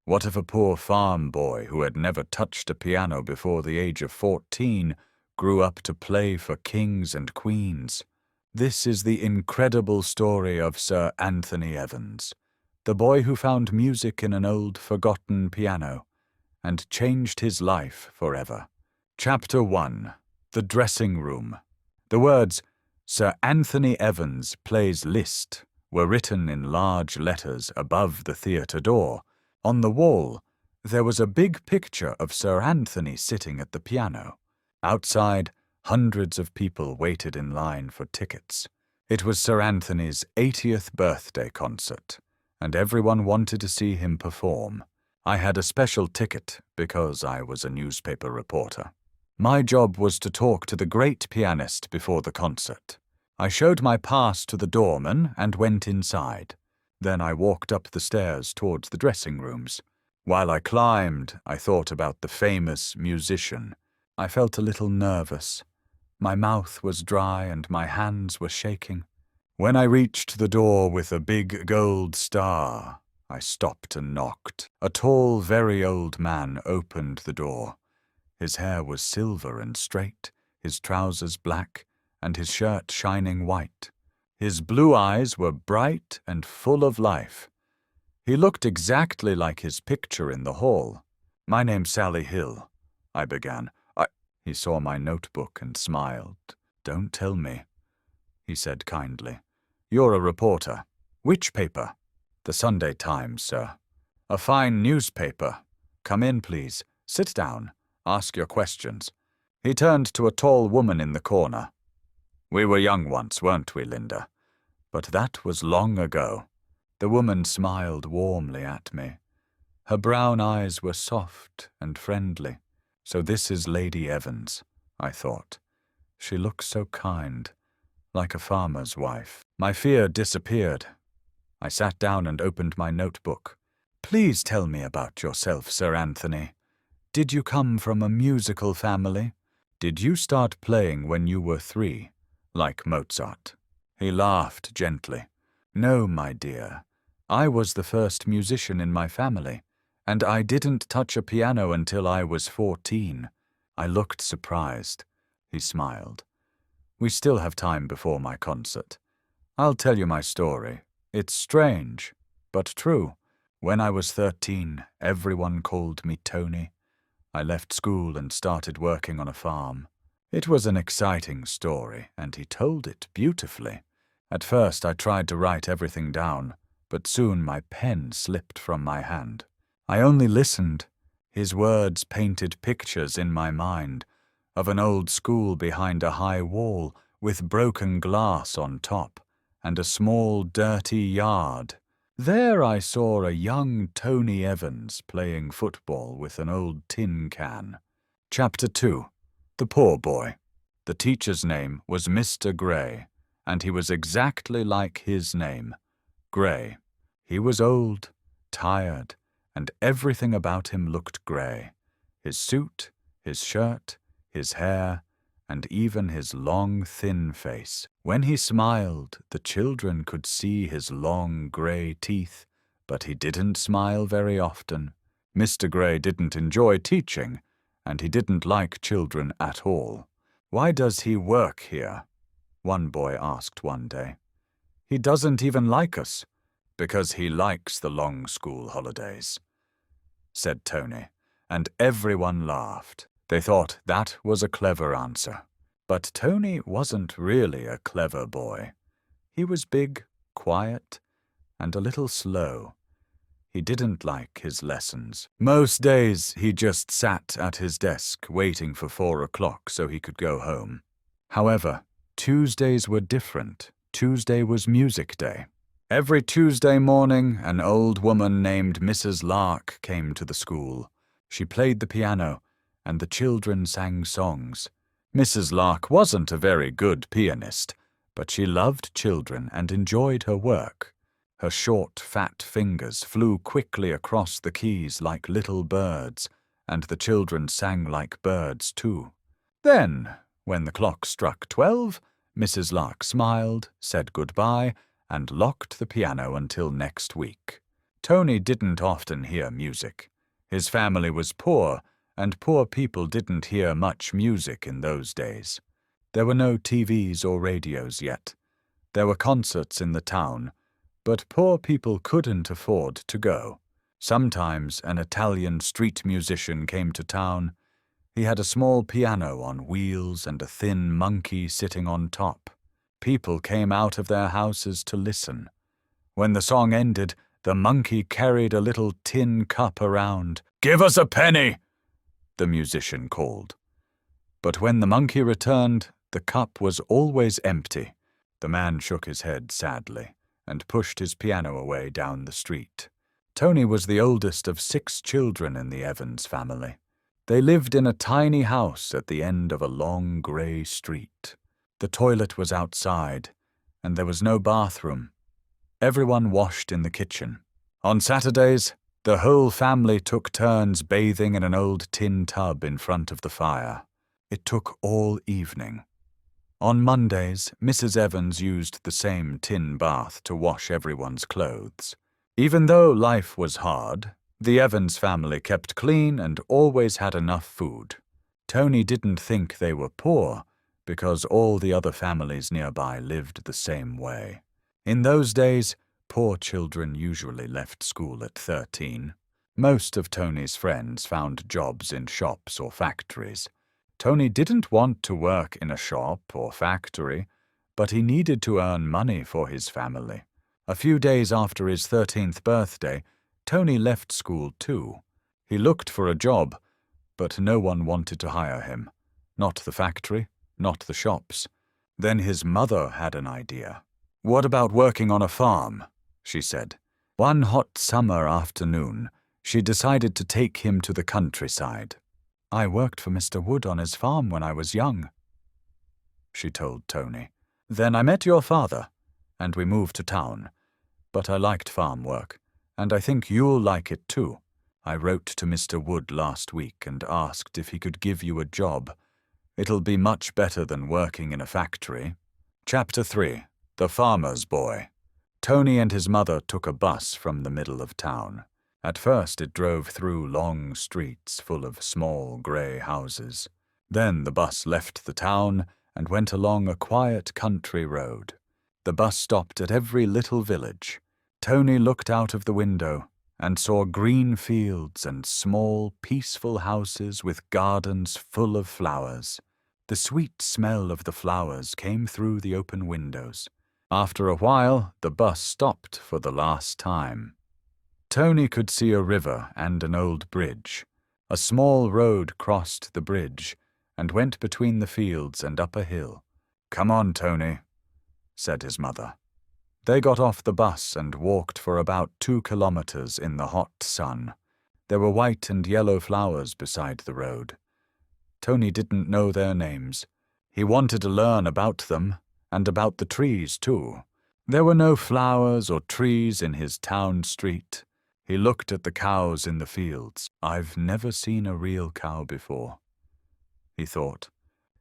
What if a poor farm boy who had never touched a piano before the age of 14 grew up to play for kings and queens? This is the incredible story of Sir Anthony Evans, the boy who found music in an old forgotten piano and changed his life forever. Chapter 1. The Dressing Room. The words, "Sir Anthony Evans plays Liszt," were written in large letters above the theatre door. On the wall, there was a big picture of Sir Anthony sitting at the piano. Outside, hundreds of people waited in line for tickets. It was Sir Anthony's 80th birthday concert, and everyone wanted to see him perform. I had a special ticket because I was a newspaper reporter. My job was to talk to the great pianist before the concert. I showed my pass to the doorman and went inside. Then I walked up the stairs towards the dressing rooms. While I climbed, I thought about the famous musician. I felt a little nervous. My mouth was dry and my hands were shaking. When I reached the door with a big gold star, I stopped and knocked. A tall, very old man opened the door. His hair was silver and straight, his trousers black, and his shirt shining white. His blue eyes were bright and full of life. He looked exactly like his picture in the hall. "My name's Sally Hill," I began. He saw my notebook and smiled. "Don't tell me," he said kindly. "You're a reporter. Which paper?" "The Sunday Times, sir." "A fine newspaper. Come in, please. Sit down. Ask your questions." He turned to a tall woman in the corner. "We were young once, weren't we, Linda? But that was long ago." The woman smiled warmly at me. Her brown eyes were soft and friendly. So this is Lady Evans, I thought. She looks so kind, like a farmer's wife. My fear disappeared. I sat down and opened my notebook. "Please tell me about yourself, Sir Anthony. Did you come from a musical family? Did you start playing when you were 3, like Mozart?" He laughed gently. "No, my dear. I was the first musician in my family, and I didn't touch a piano until I was 14. I looked surprised. He smiled. "We still have time before my concert. I'll tell you my story. It's strange, but true. When I was 13, everyone called me Tony. I left school and started working on a farm. It was an exciting story, and he told it beautifully. At first I tried to write everything down, but soon my pen slipped from my hand. I only listened. His words painted pictures in my mind of an old school behind a high wall with broken glass on top and a small dirty yard. There I saw a young Tony Evans playing football with an old tin can." Chapter 2. The Poor Boy. The teacher's name was Mr. Gray, and he was exactly like his name, Gray. He was old, tired, and everything about him looked grey. His suit, his shirt, his hair, and even his long, thin face. When he smiled, the children could see his long, grey teeth, but he didn't smile very often. Mr. Gray didn't enjoy teaching, and he didn't like children at all. "Why does he work here?" one boy asked one day. "He doesn't even like us." "Because he likes the long school holidays," said Tony, and everyone laughed. They thought that was a clever answer. But Tony wasn't really a clever boy. He was big, quiet, and a little slow. He didn't like his lessons. Most days he just sat at his desk waiting for 4 o'clock so he could go home. However, Tuesdays were different. Tuesday was music day. Every Tuesday morning, an old woman named Mrs. Lark came to the school. She played the piano, and the children sang songs. Mrs. Lark wasn't a very good pianist, but she loved children and enjoyed her work. Her short, fat fingers flew quickly across the keys like little birds, and the children sang like birds too. Then, when the clock struck 12, Mrs. Lark smiled, said goodbye, and locked the piano until next week. Tony didn't often hear music. His family was poor, and poor people didn't hear much music in those days. There were no TVs or radios yet. There were concerts in the town, but poor people couldn't afford to go. Sometimes an Italian street musician came to town. He had a small piano on wheels and a thin monkey sitting on top. People came out of their houses to listen. When the song ended, the monkey carried a little tin cup around. "Give us a penny!" the musician called. But when the monkey returned, the cup was always empty. The man shook his head sadly and pushed his piano away down the street. Tony was the oldest of 6 children in the Evans family. They lived in a tiny house at the end of a long grey street. The toilet was outside, and there was no bathroom. Everyone washed in the kitchen. On Saturdays, the whole family took turns bathing in an old tin tub in front of the fire. It took all evening. On Mondays, Mrs. Evans used the same tin bath to wash everyone's clothes. Even though life was hard, the Evans family kept clean and always had enough food. Tony didn't think they were poor, because all the other families nearby lived the same way. In those days, poor children usually left school at 13. Most of Tony's friends found jobs in shops or factories. Tony didn't want to work in a shop or factory, but he needed to earn money for his family. A few days after his 13th birthday, Tony left school too. He looked for a job, but no one wanted to hire him. Not the factory, not the shops. Then his mother had an idea. "What about working on a farm?" she said. One hot summer afternoon, she decided to take him to the countryside. "I worked for Mr. Wood on his farm when I was young," she told Tony. "Then I met your father, and we moved to town. But I liked farm work, and I think you'll like it too. I wrote to Mr. Wood last week and asked if he could give you a job. It'll be much better than working in a factory." Chapter 3. The Farmer's Boy. Tony and his mother took a bus from the middle of town. At first it drove through long streets full of small grey houses. Then the bus left the town and went along a quiet country road. The bus stopped at every little village. Tony looked out of the window and saw green fields and small, peaceful houses with gardens full of flowers. The sweet smell of the flowers came through the open windows. After a while, the bus stopped for the last time. Tony could see a river and an old bridge. A small road crossed the bridge and went between the fields and up a hill. "Come on, Tony," said his mother. They got off the bus and walked for about 2 kilometers in the hot sun. There were white and yellow flowers beside the road. Tony didn't know their names. He wanted to learn about them, and about the trees too. There were no flowers or trees in his town street. He looked at the cows in the fields. "I've never seen a real cow before," he thought.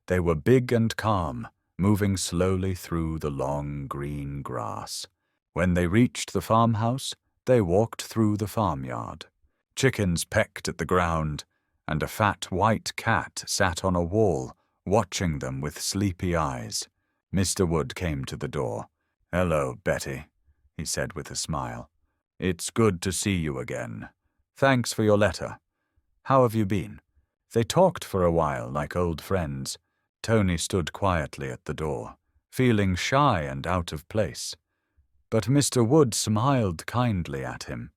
They were big and calm, moving slowly through the long green grass. When they reached the farmhouse, they walked through the farmyard. Chickens pecked at the ground, and a fat white cat sat on a wall, watching them with sleepy eyes. Mr. Wood came to the door. "Hello, Betty," he said with a smile. "It's good to see you again. Thanks for your letter. How have you been?" They talked for a while like old friends. Tony stood quietly at the door, feeling shy and out of place. But Mr. Wood smiled kindly at him.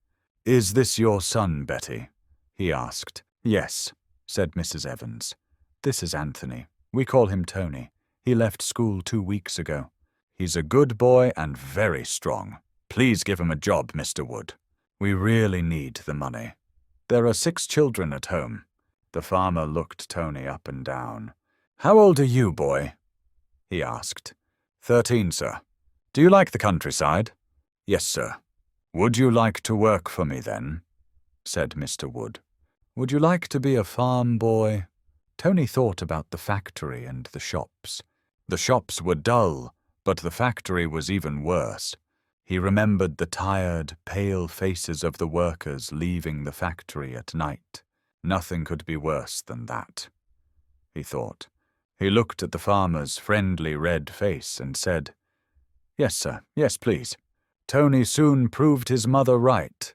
"Is this your son, Betty?" he asked. "Yes," said Mrs. Evans. "This is Anthony. We call him Tony. He left school 2 weeks ago. He's a good boy and very strong. Please give him a job, Mr. Wood. We really need the money. There are 6 children at home." The farmer looked Tony up and down. "How old are you, boy?" he asked. 13, sir. Do you like the countryside?" "Yes, sir." "Would you like to work for me then?" said Mr. Wood. "Would you like to be a farm boy?" Tony thought about the factory and the shops. The shops were dull, but the factory was even worse. He remembered the tired, pale faces of the workers leaving the factory at night. Nothing could be worse than that, he thought. He looked at the farmer's friendly red face and said, "Yes, sir. Yes, please." Tony soon proved his mother right.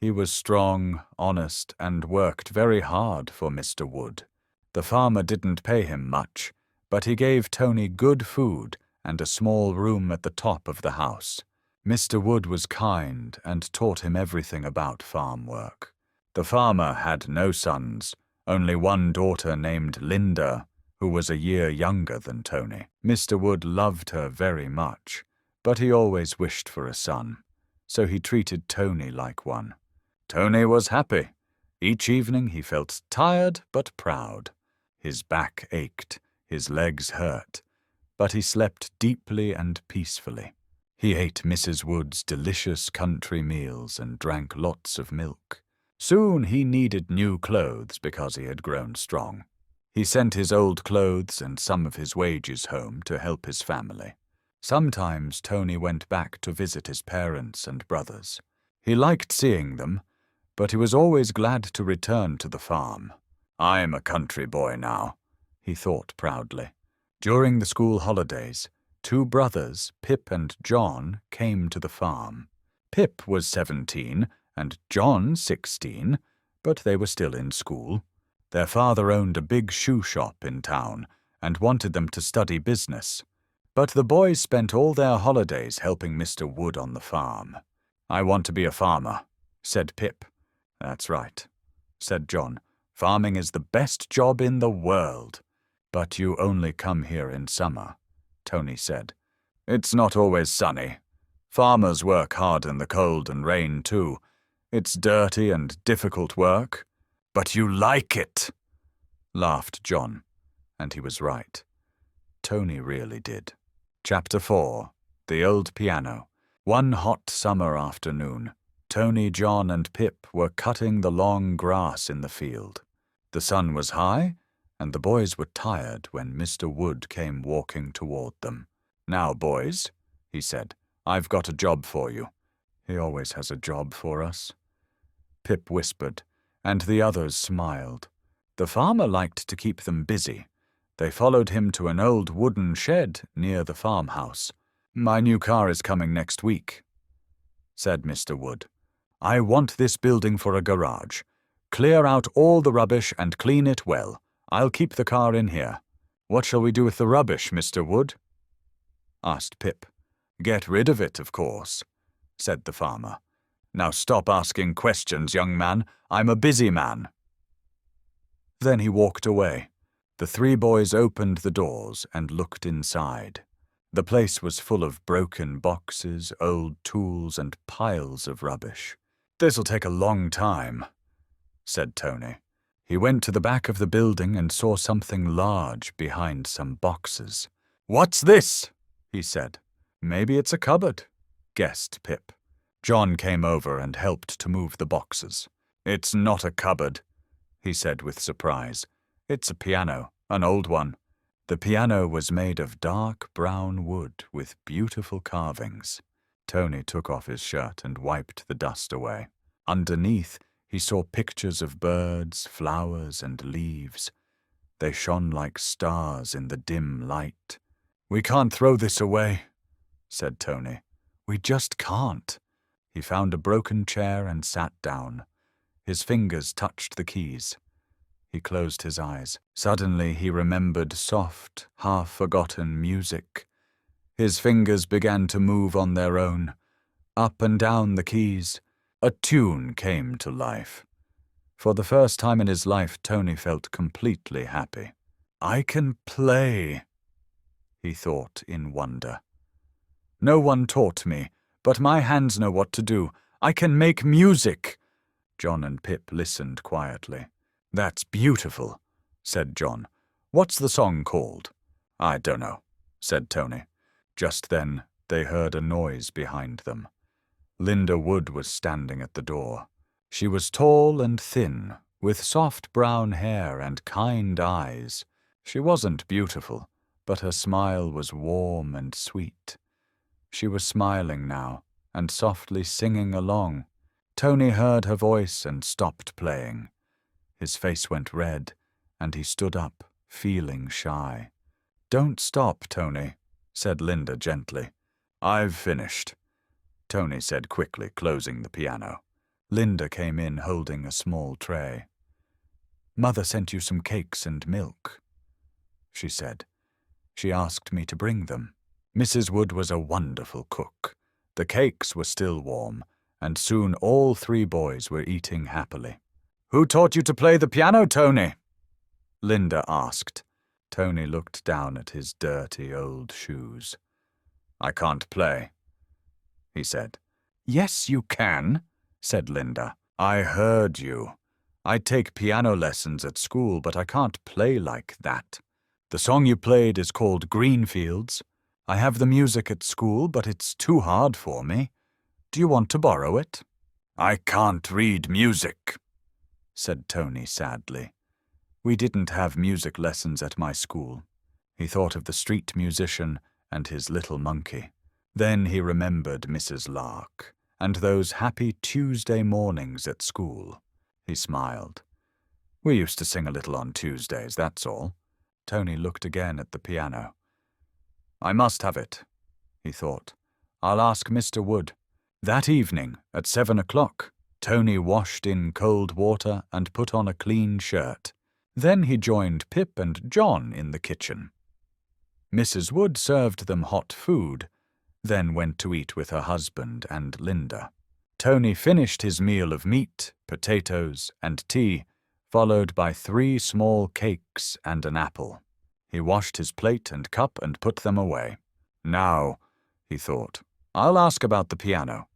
He was strong, honest, and worked very hard for Mr. Wood. The farmer didn't pay him much, but he gave Tony good food and a small room at the top of the house. Mr. Wood was kind and taught him everything about farm work. The farmer had no sons, only one daughter named Linda, who was a year younger than Tony. Mr. Wood loved her very much, but he always wished for a son, so he treated Tony like one. Tony was happy. Each evening he felt tired but proud. His back ached, his legs hurt, but he slept deeply and peacefully. He ate Mrs. Wood's delicious country meals and drank lots of milk. Soon he needed new clothes because he had grown strong. He sent his old clothes and some of his wages home to help his family. Sometimes Tony went back to visit his parents and brothers. He liked seeing them, but he was always glad to return to the farm. "I'm a country boy now," he thought proudly. During the school holidays, 2 brothers, Pip and John, came to the farm. Pip was 17 and John 16, but they were still in school. Their father owned a big shoe shop in town and wanted them to study business. But the boys spent all their holidays helping Mr. Wood on the farm. "I want to be a farmer," said Pip. "That's right," said John. "Farming is the best job in the world." "But you only come here in summer," Tony said. "It's not always sunny. Farmers work hard in the cold and rain too. It's dirty and difficult work." "But you like it," laughed John, and he was right. Tony really did. Chapter 4. The Old Piano. One hot summer afternoon, Tony, John, and Pip were cutting the long grass in the field. The sun was high, and the boys were tired when Mr. Wood came walking toward them. "Now, boys," he said, "I've got a job for you." "He always has a job for us," Pip whispered, and the others smiled. The farmer liked to keep them busy. They followed him to an old wooden shed near the farmhouse. "My new car is coming next week," said Mr. Wood. "I want this building for a garage. Clear out all the rubbish and clean it well. I'll keep the car in here." "What shall we do with the rubbish, Mr. Wood?" asked Pip. "Get rid of it, of course," said the farmer. "Now stop asking questions, young man. I'm a busy man." Then he walked away. The 3 boys opened the doors and looked inside. The place was full of broken boxes, old tools, and piles of rubbish. "This'll take a long time," said Tony. He went to the back of the building and saw something large behind some boxes. "What's this?" he said. "Maybe it's a cupboard," guessed Pip. John came over and helped to move the boxes. "It's not a cupboard," he said with surprise. "It's a piano, an old one." The piano was made of dark brown wood with beautiful carvings. Tony took off his shirt and wiped the dust away. Underneath, he saw pictures of birds, flowers, and leaves. They shone like stars in the dim light. "We can't throw this away," said Tony. "We just can't." He found a broken chair and sat down. His fingers touched the keys. He closed his eyes. Suddenly he remembered soft, half-forgotten music. His fingers began to move on their own, up and down the keys. A tune came to life. For the first time in his life, Tony felt completely happy. "I can play," he thought in wonder. "No one taught me, but my hands know what to do. I can make music." John and Pip listened quietly. "That's beautiful," said John. "What's the song called?" "I don't know," said Tony. Just then, they heard a noise behind them. Linda Wood was standing at the door. She was tall and thin, with soft brown hair and kind eyes. She wasn't beautiful, but her smile was warm and sweet. She was smiling now, and softly singing along. Tony heard her voice and stopped playing. His face went red, and he stood up, feeling shy. "Don't stop, Tony," said Linda gently. "I've finished," Tony said quickly, closing the piano. Linda came in holding a small tray. "Mother sent you some cakes and milk," she said. "She asked me to bring them." Mrs. Wood was a wonderful cook. The cakes were still warm, and soon all 3 boys were eating happily. "Who taught you to play the piano, Tony?" Linda asked. Tony looked down at his dirty old shoes. "I can't play," he said. "Yes, you can," said Linda. "I heard you. I take piano lessons at school, but I can't play like that. The song you played is called Greenfields. I have the music at school, but it's too hard for me. Do you want to borrow it?" "I can't read music," said Tony sadly. "We didn't have music lessons at my school." He thought of the street musician and his little monkey. Then he remembered Mrs. Lark and those happy Tuesday mornings at school. He smiled. "We used to sing a little on Tuesdays, that's all." Tony looked again at the piano. "I must have it," he thought. "I'll ask Mr. Wood." That evening, at 7 o'clock, Tony washed in cold water and put on a clean shirt. Then he joined Pip and John in the kitchen. Mrs. Wood served them hot food, then went to eat with her husband and Linda. Tony finished his meal of meat, potatoes, and tea, followed by 3 small cakes and an apple. He washed his plate and cup and put them away. "Now," he thought, "I'll ask about the piano."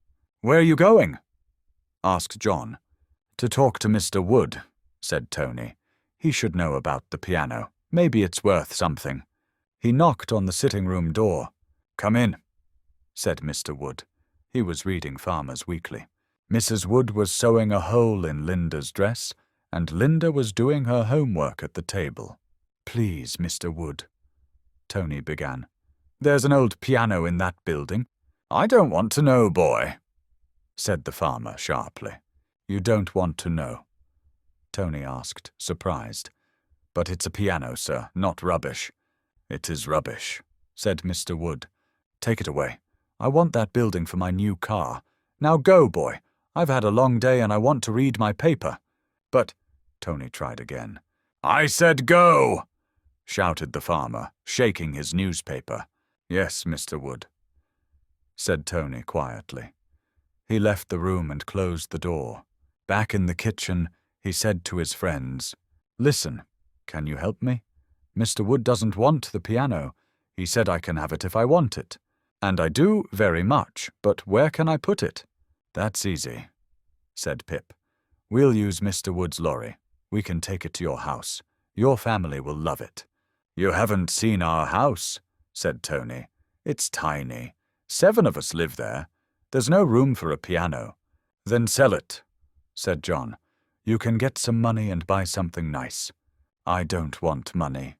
"Where are you going?" asked John. "To talk to Mr. Wood," said Tony. "He should know about the piano. Maybe it's worth something." He knocked on the sitting-room door. "Come in," said Mr. Wood. He was reading Farmer's Weekly. Mrs. Wood was sewing a hole in Linda's dress, and Linda was doing her homework at the table. "Please, Mr. Wood," Tony began. "There's an old piano in that building." "I don't want to know, boy," said the farmer sharply. "You don't want to know?" Tony asked, surprised. "But it's a piano, sir, not rubbish." "It is rubbish," said Mr. Wood. "Take it away. I want that building for my new car. Now go, boy. I've had a long day and I want to read my paper." "But—" Tony tried again. "I said go!" shouted the farmer, shaking his newspaper. "Yes, Mr. Wood," said Tony quietly. He left the room and closed the door. Back in the kitchen, he said to his friends, "Listen, can you help me? Mr. Wood doesn't want the piano. He said I can have it if I want it. And I do very much, but where can I put it?" "That's easy," said Pip. "We'll use Mr. Wood's lorry. We can take it to your house. Your family will love it." "You haven't seen our house," said Tony. "It's tiny. 7 of us live there. There's no room for a piano." "Then sell it," said John. "You can get some money and buy something nice." "I don't want money,"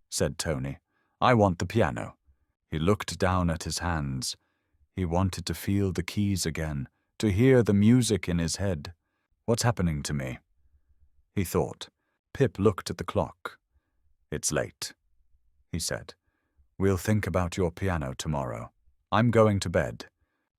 said Tony. "I want the piano." He looked down at his hands. He wanted to feel the keys again, to hear the music in his head. "What's happening to me?" he thought. Pip looked at the clock. "It's late," he said. "We'll think about your piano tomorrow. I'm going to bed."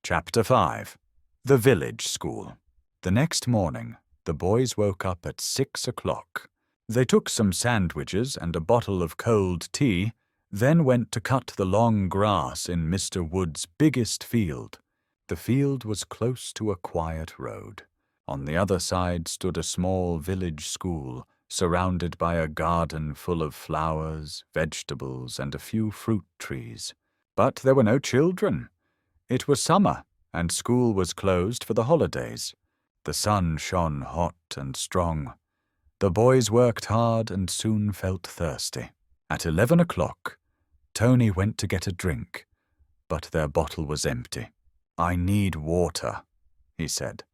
Chapter 5. The Village School. The next morning, the boys woke up at 6 o'clock. They took some sandwiches and a bottle of cold tea, then went to cut the long grass in Mr. Wood's biggest field. The field was close to a quiet road. On the other side stood a small village school, surrounded by a garden full of flowers, vegetables, and a few fruit trees. But there were no children. It was summer, and school was closed for the holidays. The sun shone hot and strong. The boys worked hard and soon felt thirsty. At 11 o'clock, Tony went to get a drink, but their bottle was empty. "I need water," he said.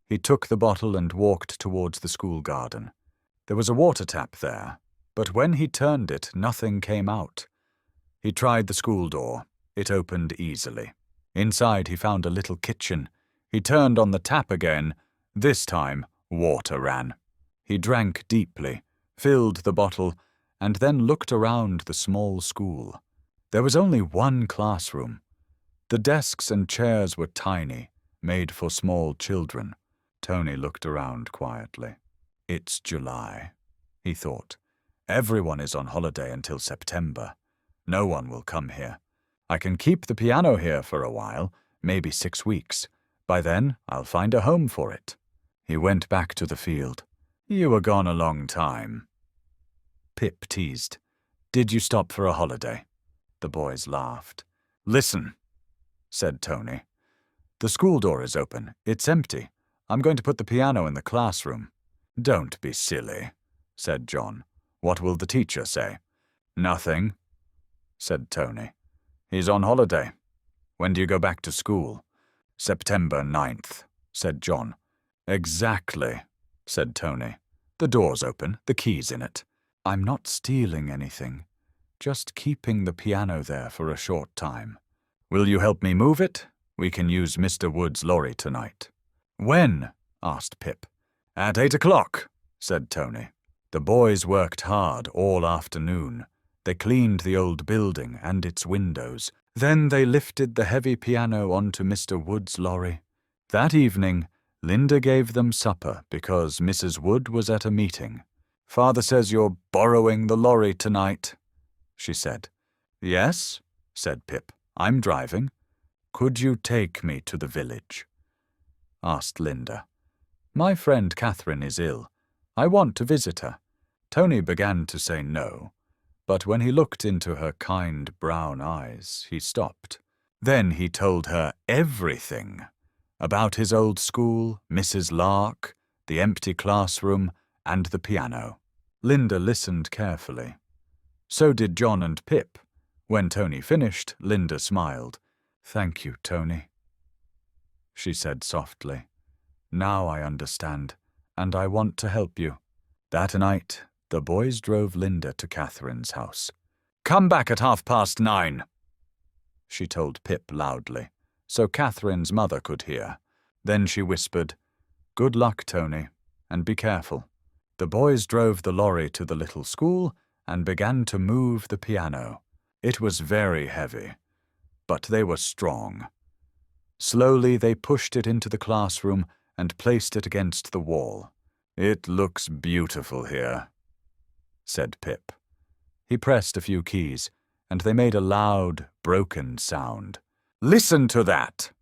He took the bottle and walked towards the school garden. There was a water tap there, but when he turned it, nothing came out. He tried the school door. It opened easily. Inside he found a little kitchen. He turned on the tap again. This time, water ran. He drank deeply, filled the bottle, and then looked around the small school. There was only one classroom. The desks and chairs were tiny, made for small children. Tony looked around quietly. It's July, he thought. Everyone is on holiday until September. No one will come here. I can keep the piano here for a while, maybe 6 weeks. By then, I'll find a home for it. He went back to the field. You were gone a long time. Pip teased. Did you stop for a holiday? The boys laughed. Listen, said Tony. The school door is open. It's empty. I'm going to put the piano in the classroom. Don't be silly, said John. What will the teacher say? Nothing, said Tony. He's on holiday. When do you go back to school? September 9th, said John. Exactly, said Tony. The door's open, the key's in it. I'm not stealing anything, just keeping the piano there for a short time. Will you help me move it? We can use Mr. Wood's lorry tonight. When? Asked Pip. At 8 o'clock, said Tony. The boys worked hard all afternoon. They cleaned the old building and its windows. Then they lifted the heavy piano onto Mr. Wood's lorry. That evening, Linda gave them supper because Mrs. Wood was at a meeting. Father says you're borrowing the lorry tonight, she said. Yes, said Pip. I'm driving. Could you take me to the village? Asked Linda. My friend Catherine is ill. I want to visit her. Tony began to say no, but when he looked into her kind brown eyes, he stopped. Then he told her everything about his old school, Mrs. Lark, the empty classroom, and the piano. Linda listened carefully. So did John and Pip. When Tony finished, Linda smiled. Thank you, Tony, she said softly. Now I understand, and I want to help you. That night, the boys drove Linda to Catherine's house. Come back at 9:30, she told Pip loudly, so Catherine's mother could hear. Then she whispered, Good luck, Tony, and be careful. The boys drove the lorry to the little school and began to move the piano. It was very heavy, but they were strong. Slowly they pushed it into the classroom and placed it against the wall. It looks beautiful here, said Pip. He pressed a few keys, and they made a loud, broken sound. Listen to that,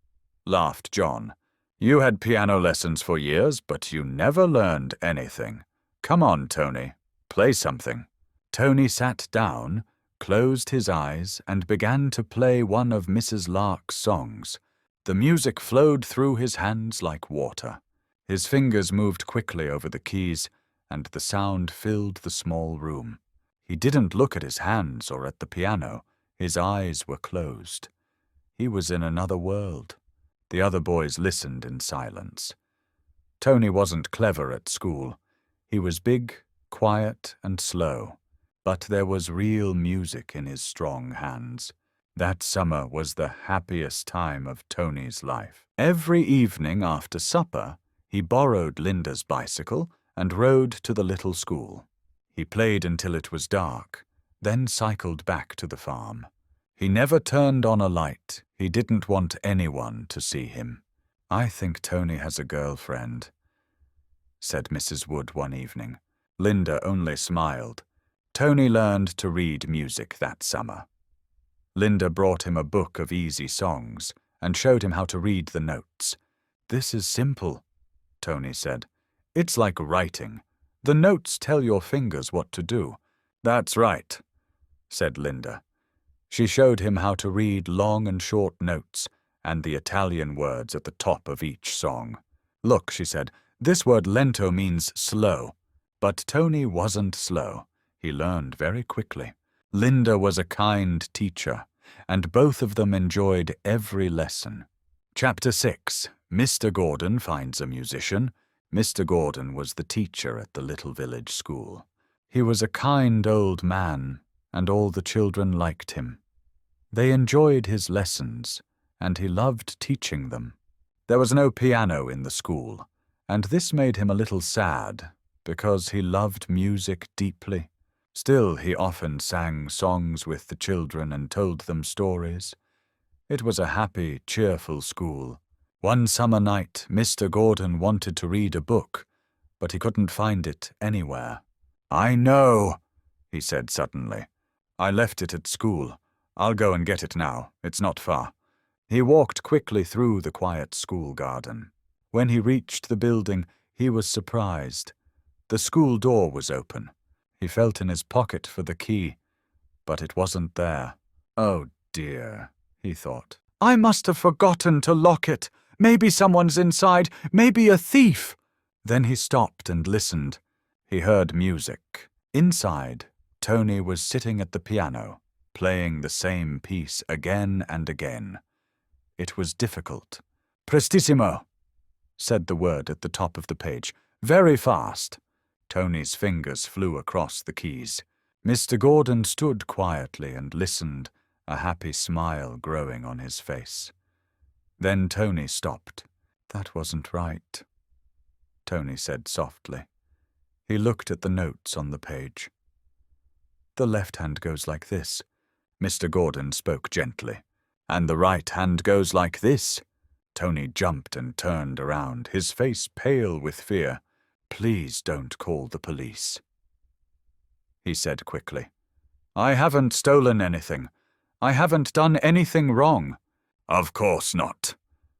laughed John. You had piano lessons for years, but you never learned anything. Come on, Tony, play something. Tony sat down, closed his eyes, and began to play one of Mrs. Lark's songs. The music flowed through his hands like water. His fingers moved quickly over the keys, and the sound filled the small room. He didn't look at his hands or at the piano. His eyes were closed. He was in another world. The other boys listened in silence. Tony wasn't clever at school. He was big, quiet, and slow. But there was real music in his strong hands. That summer was the happiest time of Tony's life. Every evening after supper, he borrowed Linda's bicycle and rode to the little school. He played until it was dark, then cycled back to the farm. He never turned on a light. He didn't want anyone to see him. I think Tony has a girlfriend, said Mrs. Wood one evening. Linda only smiled. Tony learned to read music that summer. Linda brought him a book of easy songs and showed him how to read the notes. This is simple, Tony said. It's like writing. The notes tell your fingers what to do. That's right, said Linda. She showed him how to read long and short notes and the Italian words at the top of each song. Look, she said, this word lento means slow. But Tony wasn't slow. He learned very quickly. Linda was a kind teacher, and both of them enjoyed every lesson. Chapter 6. Mr. Gordon finds a musician. Mr. Gordon was the teacher at the little village school. He was a kind old man, and all the children liked him. They enjoyed his lessons, and he loved teaching them. There was no piano in the school, and this made him a little sad, because he loved music deeply. Still, he often sang songs with the children and told them stories. It was a happy, cheerful school. One summer night, Mr. Gordon wanted to read a book, but he couldn't find it anywhere. "I know," he said suddenly. "I left it at school. I'll go and get it now. It's not far." He walked quickly through the quiet school garden. When he reached the building, he was surprised. The school door was open. He felt in his pocket for the key, but it wasn't there. "Oh dear," he thought. "I must have forgotten to lock it. Maybe someone's inside, maybe a thief." Then he stopped and listened. He heard music. Inside, Tony was sitting at the piano, playing the same piece again and again. It was difficult. "Prestissimo," said the word at the top of the page. "Very fast." Tony's fingers flew across the keys. Mr. Gordon stood quietly and listened, a happy smile growing on his face. Then Tony stopped. "That wasn't right," Tony said softly. He looked at the notes on the page. "The left hand goes like this," Mr. Gordon spoke gently. "And the right hand goes like this." Tony jumped and turned around, his face pale with fear. "Please don't call the police," he said quickly. "I haven't stolen anything. I haven't done anything wrong." "Of course not,"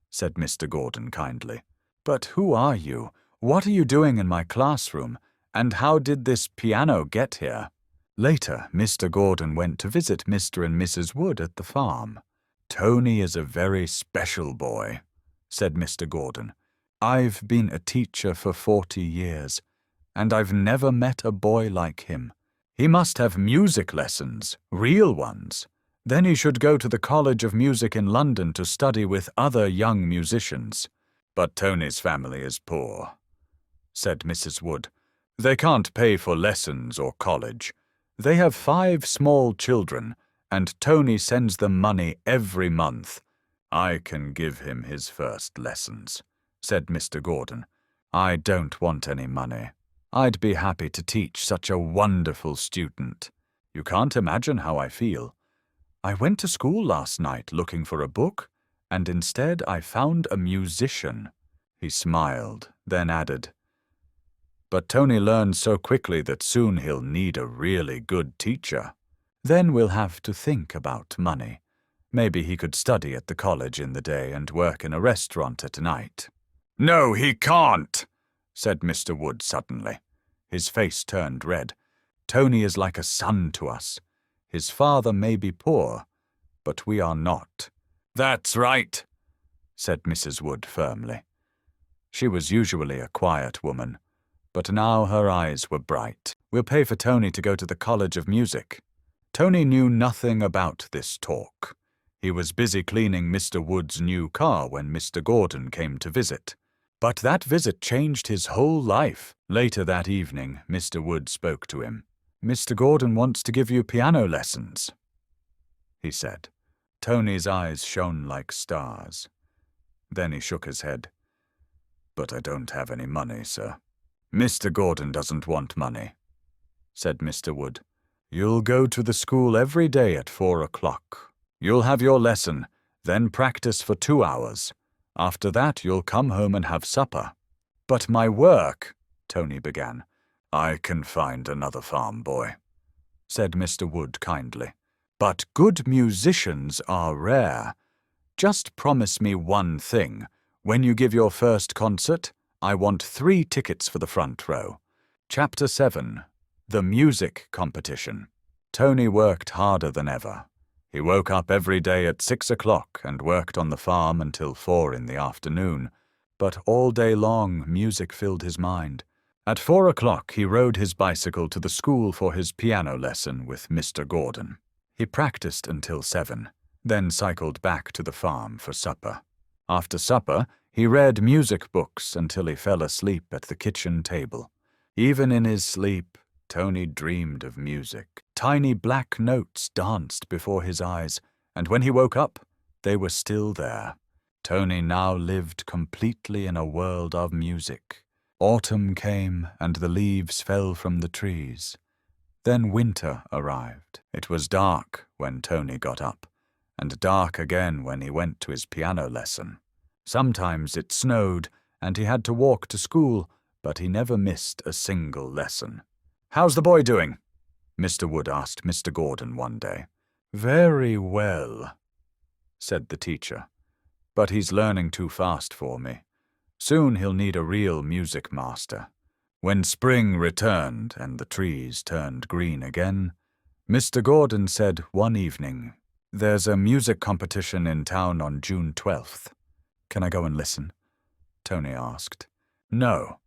said Mr. Gordon kindly. "But who are you? What are you doing in my classroom? And how did this piano get here?" Later, Mr. Gordon went to visit Mr. and Mrs. Wood at the farm. "Tony is a very special boy," said Mr. Gordon. "I've been a teacher for 40 years, and I've never met a boy like him. He must have music lessons, real ones. Then he should go to the College of Music in London to study with other young musicians." "But Tony's family is poor," said Mrs. Wood. "They can't pay for lessons or college. They have 5 small children, and Tony sends them money every month." "I can give him his first lessons," said Mr. Gordon. "I don't want any money. I'd be happy to teach such a wonderful student. You can't imagine how I feel. I went to school last night looking for a book, and instead I found a musician." He smiled, then added, "But Tony learns so quickly that soon he'll need a really good teacher. Then we'll have to think about money. Maybe he could study at the college in the day and work in a restaurant at night." "No, he can't," said Mr. Wood suddenly. His face turned red. "Tony is like a son to us. His father may be poor, but we are not." "That's right," said Mrs. Wood firmly. She was usually a quiet woman, but now her eyes were bright. "We'll pay for Tony to go to the College of Music." Tony knew nothing about this talk. He was busy cleaning Mr. Wood's new car when Mr. Gordon came to visit. But that visit changed his whole life. Later that evening, Mr. Wood spoke to him. "Mr. Gordon wants to give you piano lessons," he said. Tony's eyes shone like stars. Then he shook his head. "But I don't have any money, sir." "Mr. Gordon doesn't want money," said Mr. Wood. "You'll go to the school every day at 4 o'clock. You'll have your lesson, then practice for 2 hours. After that, you'll come home and have supper." "But my work," Tony began. "I can find another farm boy," said Mr. Wood kindly. "But good musicians are rare. Just promise me one thing. When you give your first concert, I want 3 tickets for the front row." Chapter 7. The Music Competition. Tony worked harder than ever. He woke up every day at 6 o'clock and worked on the farm until 4 in the afternoon. But all day long, music filled his mind. At 4 o'clock, he rode his bicycle to the school for his piano lesson with Mr. Gordon. He practiced until 7, then cycled back to the farm for supper. After supper, he read music books until he fell asleep at the kitchen table. Even in his sleep, Tony dreamed of music. Tiny black notes danced before his eyes, and when he woke up, They were still there. Tony now lived completely in a world of music. Autumn came, and the leaves fell from the trees. Then winter arrived. It was dark when Tony got up, and dark again when he went to his piano lesson. Sometimes it snowed, and he had to walk to school, but he never missed a single lesson. "How's the boy doing?" Mr. Wood asked Mr. Gordon one day. "Very well," said the teacher, "but he's learning too fast for me. Soon he'll need a real music master." When spring returned and the trees turned green again, Mr. Gordon said one evening, "There's a music competition in town on June 12th. Can I go and listen?" Tony asked. "No,"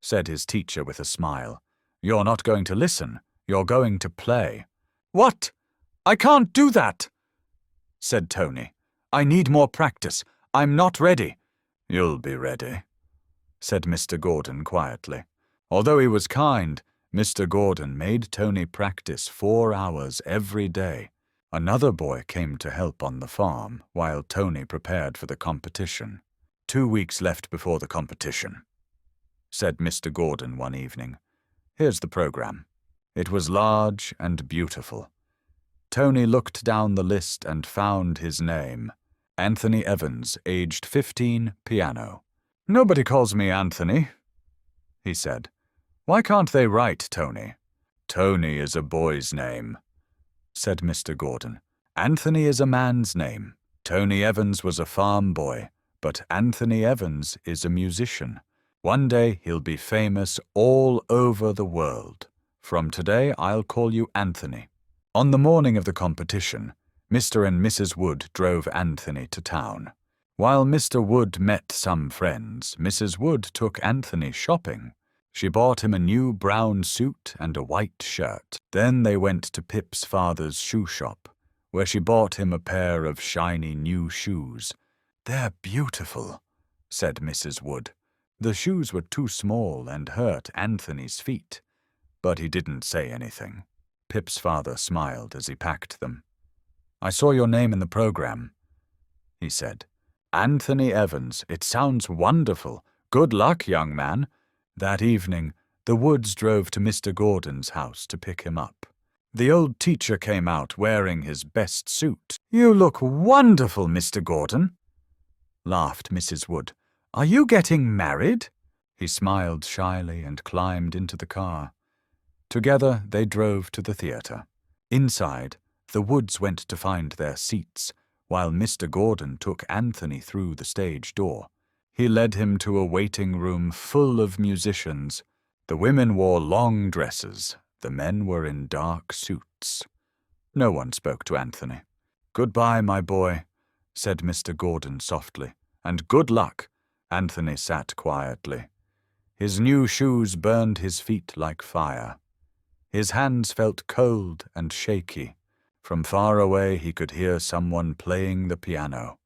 said his teacher with a smile. "You're not going to listen. You're going to play." "What? I can't do that," said Tony. "I need more practice. I'm not ready." "You'll be ready," said Mr. Gordon quietly. Although he was kind, Mr. Gordon made Tony practice 4 hours every day. Another boy came to help on the farm while Tony prepared for the competition. 2 weeks left before the competition," said Mr. Gordon one evening. "Here's the program." It was large and beautiful. Tony looked down the list and found his name. Anthony Evans, aged 15, piano. "Nobody calls me Anthony," he said. "Why can't they write Tony?" "Tony is a boy's name," said Mr. Gordon. "Anthony is a man's name. Tony Evans was a farm boy, but Anthony Evans is a musician. One day he'll be famous all over the world. From today I'll call you Anthony." On the morning of the competition, Mr. and Mrs. Wood drove Anthony to town. While Mr. Wood met some friends, Mrs. Wood took Anthony shopping. She bought him a new brown suit and a white shirt. Then they went to Pip's father's shoe shop, where she bought him a pair of shiny new shoes. "They're beautiful," said Mrs. Wood. The shoes were too small and hurt Anthony's feet, but he didn't say anything. Pip's father smiled as he packed them. "I saw your name in the program," he said. "Anthony Evans. It sounds wonderful. Good luck, young man." That evening, the Woods drove to Mr. Gordon's house to pick him up. The old teacher came out wearing his best suit. "You look wonderful, Mr. Gordon," laughed Mrs. Wood. "Are you getting married?" He smiled shyly and climbed into the car. Together they drove to the theatre. Inside, the Woods went to find their seats, while Mr. Gordon took Anthony through the stage door. He led him to a waiting room full of musicians. The women wore long dresses. The men were in dark suits. No one spoke to Anthony. "Goodbye, my boy," said Mr. Gordon softly, "and good luck." Anthony sat quietly. His new shoes burned his feet like fire. His hands felt cold and shaky. From far away he could hear someone playing the piano.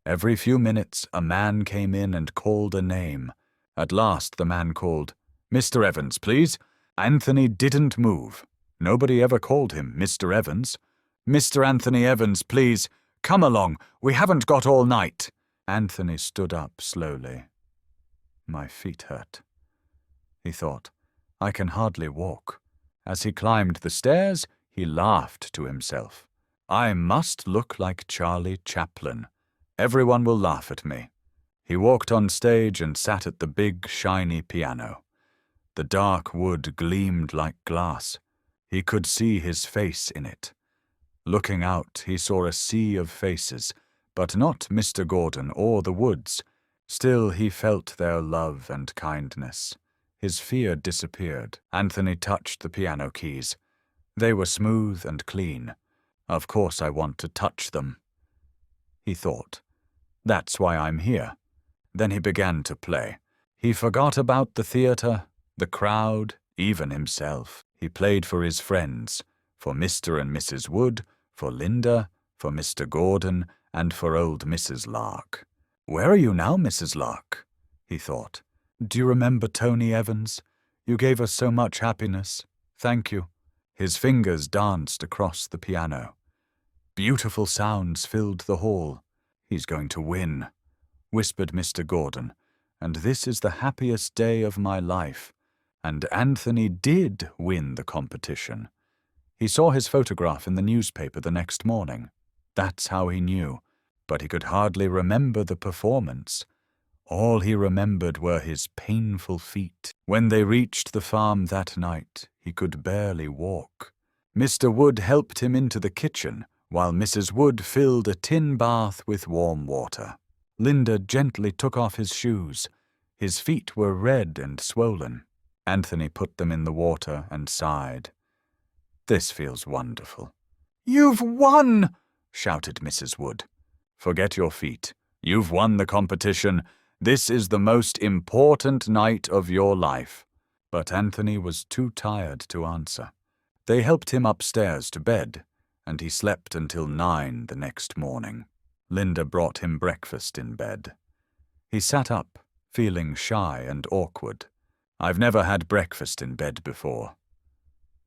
Every few minutes a man came in and called a name. At last the man called, "Mr. Evans, please." Anthony didn't move. Nobody ever called him Mr. Evans. "Mr. Anthony Evans, please. Come along. We haven't got all night." Anthony stood up slowly. "My feet hurt," he thought. "I can hardly walk." As he climbed the stairs, he laughed to himself. "I must look like Charlie Chaplin. Everyone will laugh at me." He walked on stage and sat at the big, shiny piano. The dark wood gleamed like glass. He could see his face in it. Looking out, he saw a sea of faces, but not Mr. Gordon or the Woods. Still, he felt their love and kindness. His fear disappeared. Anthony touched the piano keys. They were smooth and clean. "Of course I want to touch them," he thought. "That's why I'm here." Then he began to play. He forgot about the theatre, the crowd, even himself. He played for his friends, for Mr. and Mrs. Wood, for Linda, for Mr. Gordon, and for old Mrs. Lark. "Where are you now, Mrs. Lark?" he thought. "Do you remember Tony Evans? You gave us so much happiness. Thank you." His fingers danced across the piano. Beautiful sounds filled the hall. "He's going to win," whispered Mr. Gordon, "and this is the happiest day of my life." And Anthony did win the competition. He saw his photograph in the newspaper the next morning. That's how he knew, but he could hardly remember the performance. All he remembered were his painful feet. When they reached the farm that night, he could barely walk. Mr. Wood helped him into the kitchen, while Mrs. Wood filled a tin bath with warm water. Linda gently took off his shoes. His feet were red and swollen. Anthony put them in the water and sighed. "This feels wonderful." "You've won!" shouted Mrs. Wood. "Forget your feet. You've won the competition. This is the most important night of your life." But Anthony was too tired to answer. They helped him upstairs to bed, and he slept until 9 the next morning. Linda brought him breakfast in bed. He sat up, feeling shy and awkward. "I've never had breakfast in bed before,"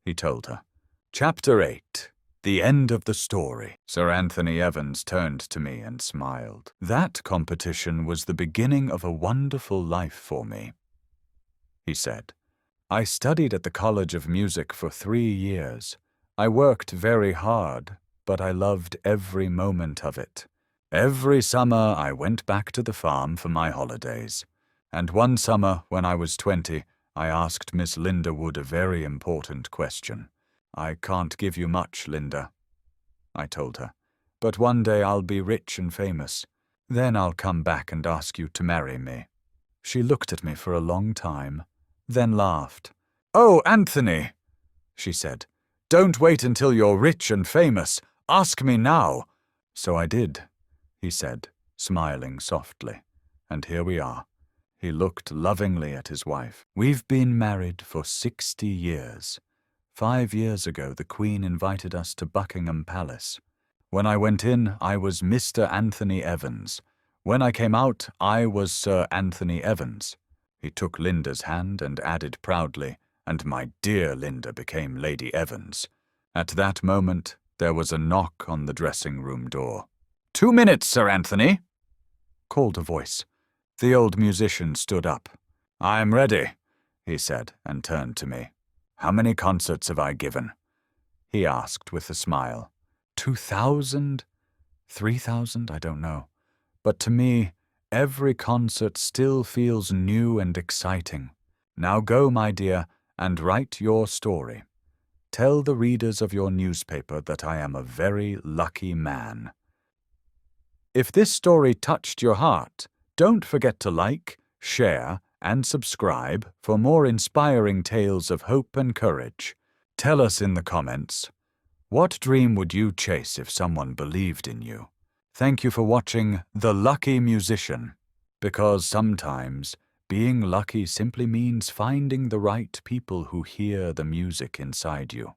he told her. Chapter 8. The End of the Story. Sir Anthony Evans turned to me and smiled. "That competition was the beginning of a wonderful life for me," he said. "I studied at the College of Music for 3 years. I worked very hard, but I loved every moment of it. Every summer I went back to the farm for my holidays. And one summer, when I was 20, I asked Miss Linda Wood a very important question. 'I can't give you much, Linda,' I told her, 'but one day I'll be rich and famous. Then I'll come back and ask you to marry me.' She looked at me for a long time, then laughed. 'Oh, Anthony,' she said, 'don't wait until you're rich and famous. Ask me now.' So I did," he said, smiling softly. "And here we are." He looked lovingly at his wife. "We've been married for 60 years. 5 years ago, the Queen invited us to Buckingham Palace. When I went in, I was Mr. Anthony Evans. When I came out, I was Sir Anthony Evans." He took Linda's hand and added proudly, "And my dear Linda became Lady Evans." At that moment, there was a knock on the dressing-room door. "2 minutes, Sir Anthony," called a voice. The old musician stood up. "I am ready," he said, and turned to me. "How many concerts have I given?" he asked with a smile. 2,000? 3,000? I don't know. But to me, every concert still feels new and exciting. Now go, my dear, and write your story. Tell the readers of your newspaper that I am a very lucky man. If this story touched your heart, don't forget to like, share, and subscribe for more inspiring tales of hope and courage. Tell us in the comments, what dream would you chase if someone believed in you? Thank you for watching The Lucky Musician, because sometimes being lucky simply means finding the right people who hear the music inside you.